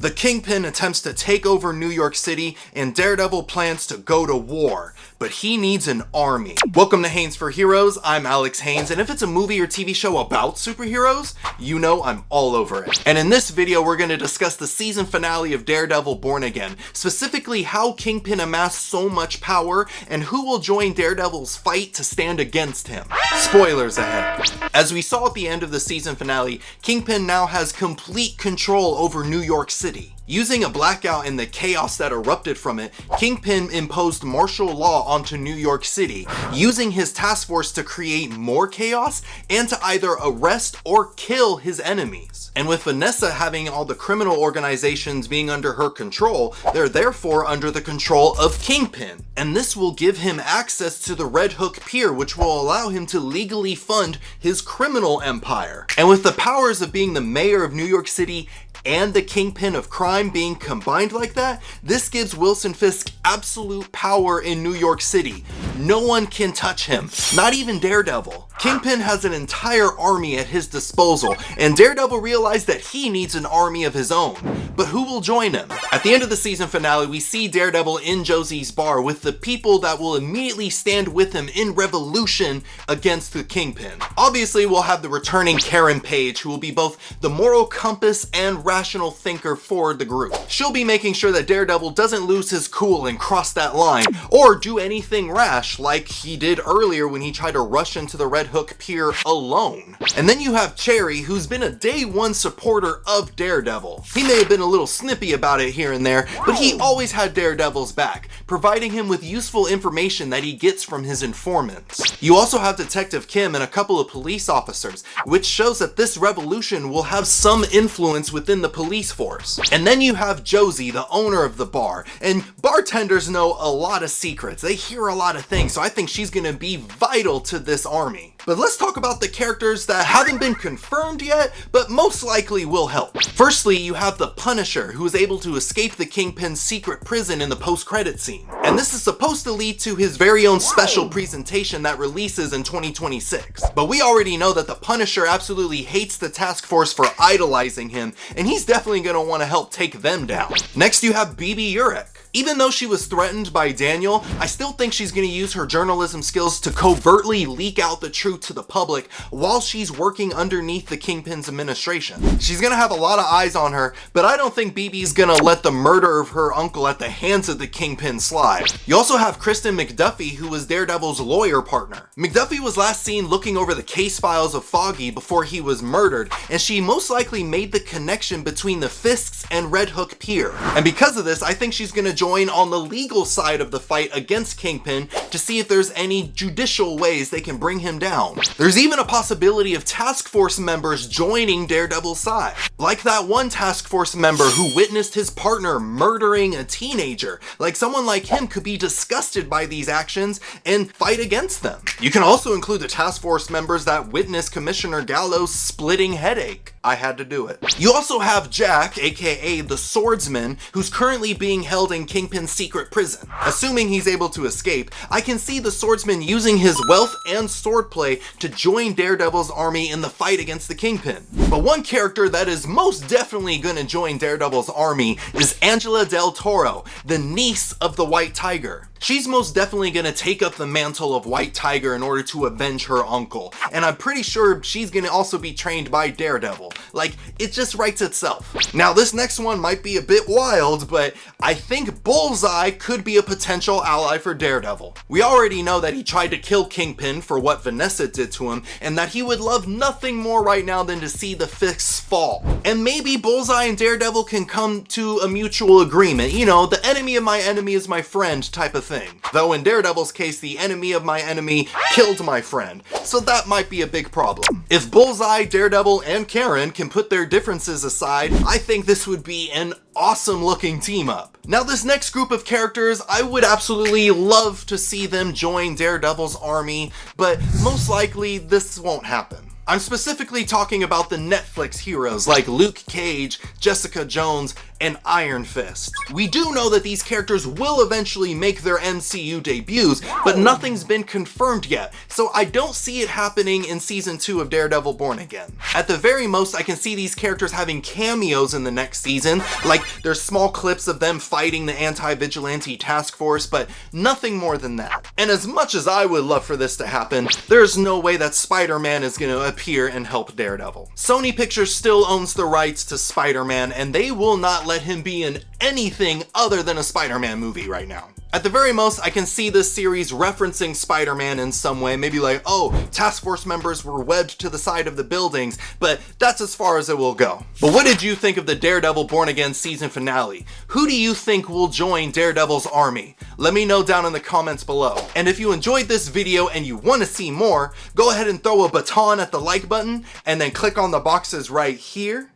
The Kingpin attempts to take over New York City, and Daredevil plans to go to war, but he needs an army. Welcome to Haynes for Heroes, I'm Alex Haynes, and if it's a movie or TV show about superheroes, you know I'm all over it. And in this video, we're going to discuss the season finale of Daredevil Born Again, specifically how Kingpin amassed so much power, and who will join Daredevil's fight to stand against him. Spoilers ahead. As we saw at the end of the season finale, Kingpin now has complete control over New York City. Using a blackout and the chaos that erupted from it, Kingpin imposed martial law onto New York City, using his task force to create more chaos and to either arrest or kill his enemies. And with Vanessa having all the criminal organizations being under her control, they're therefore under the control of Kingpin. And this will give him access to the Red Hook Pier, which will allow him to legally fund his criminal empire. And with the powers of being the mayor of New York City and the Kingpin of crime being combined like that, this gives Wilson Fisk absolute power in New York City. No one can touch him, not even Daredevil. Kingpin has an entire army at his disposal, and Daredevil realized that he needs an army of his own. But who will join him? At the end of the season finale, we see Daredevil in Josie's bar with the people that will immediately stand with him in revolution against the Kingpin. Obviously, we'll have the returning Karen Page, who will be both the moral compass and rational thinker for the group. She'll be making sure that Daredevil doesn't lose his cool and cross that line, or do anything rash like he did earlier when he tried to rush into the Red Hook Pier alone. And then you have Cherry, who's been a day one supporter of Daredevil. He may have been a little snippy about it here and there, but he always had Daredevil's back, providing him with useful information that he gets from his informants. You also have Detective Kim and a couple of police officers, which shows that this revolution will have some influence within the police force. And then you have Josie, the owner of the bar, and bartenders know a lot of secrets. They hear a lot of things, so I think she's gonna be vital to this army. But let's talk about the characters that haven't been confirmed yet, but most likely will help. Firstly, you have the Punisher, who is able to escape the Kingpin's secret prison in the post-credit scene. And this is supposed to lead to his very own special presentation that releases in 2026. But we already know that the Punisher absolutely hates the task force for idolizing him, and he's definitely gonna want to help take them down. Next, you have BB Urich. Even though she was threatened by Daniel, I still think she's going to use her journalism skills to covertly leak out the truth to the public while she's working underneath the Kingpin's administration. She's going to have a lot of eyes on her, but I don't think BB's going to let the murder of her uncle at the hands of the Kingpin slide. You also have Kirsten McDuffie, who was Daredevil's lawyer partner. McDuffie was last seen looking over the case files of Foggy before he was murdered, and she most likely made the connection between the Fisks and Red Hook Pier. And because of this, I think she's going to join on the legal side of the fight against Kingpin to see if there's any judicial ways they can bring him down. There's even a possibility of task force members joining Daredevil's side, like that one task force member who witnessed his partner murdering a teenager. Like, someone like him could be disgusted by these actions and fight against them. You can also include the task force members that witnessed Commissioner Gallo's splitting headache. I had to do it. You also have Jack, aka the Swordsman, who's currently being held in Kingpin's secret prison. Assuming he's able to escape, I can see the Swordsman using his wealth and swordplay to join Daredevil's army in the fight against the Kingpin. But one character that is most definitely gonna join Daredevil's army is Angela Del Toro, the niece of the White Tiger. She's most definitely gonna take up the mantle of White Tiger in order to avenge her uncle. And I'm pretty sure she's gonna also be trained by Daredevil. Like, it just writes itself. Now, this next one might be a bit wild, but I think Bullseye could be a potential ally for Daredevil. We already know that he tried to kill Kingpin for what Vanessa did to him, and that he would love nothing more right now than to see the Fisks fall. And maybe Bullseye and Daredevil can come to a mutual agreement. You know, the enemy of my enemy is my friend type of thing. Though in Daredevil's case, the enemy of my enemy killed my friend. So that might be a big problem. If Bullseye, Daredevil, and Karen can put their differences aside, I think this would be an awesome looking team up. Now, this next group of characters, I would absolutely love to see them join Daredevil's army, but most likely this won't happen. I'm specifically talking about the Netflix heroes like Luke Cage, Jessica Jones, and Iron Fist. We do know that these characters will eventually make their MCU debuts, but nothing's been confirmed yet, so I don't see it happening in season 2 of Daredevil Born Again. At the very most, I can see these characters having cameos in the next season, like there's small clips of them fighting the Anti-Vigilante task force, but nothing more than that. And as much as I would love for this to happen, there's no way that Spider-Man is gonna appear and help Daredevil. Sony Pictures still owns the rights to Spider-Man, and they will not let him be in anything other than a Spider-Man movie right now. At the very most, I can see this series referencing Spider-Man in some way, maybe like, oh, task force members were webbed to the side of the buildings, but that's as far as it will go. But what did you think of the Daredevil Born Again season finale? Who do you think will join Daredevil's army? Let me know down in the comments below. And if you enjoyed this video and you want to see more, go ahead and throw a baton at the like button, and then click on the boxes right here,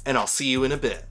and I'll see you in a bit.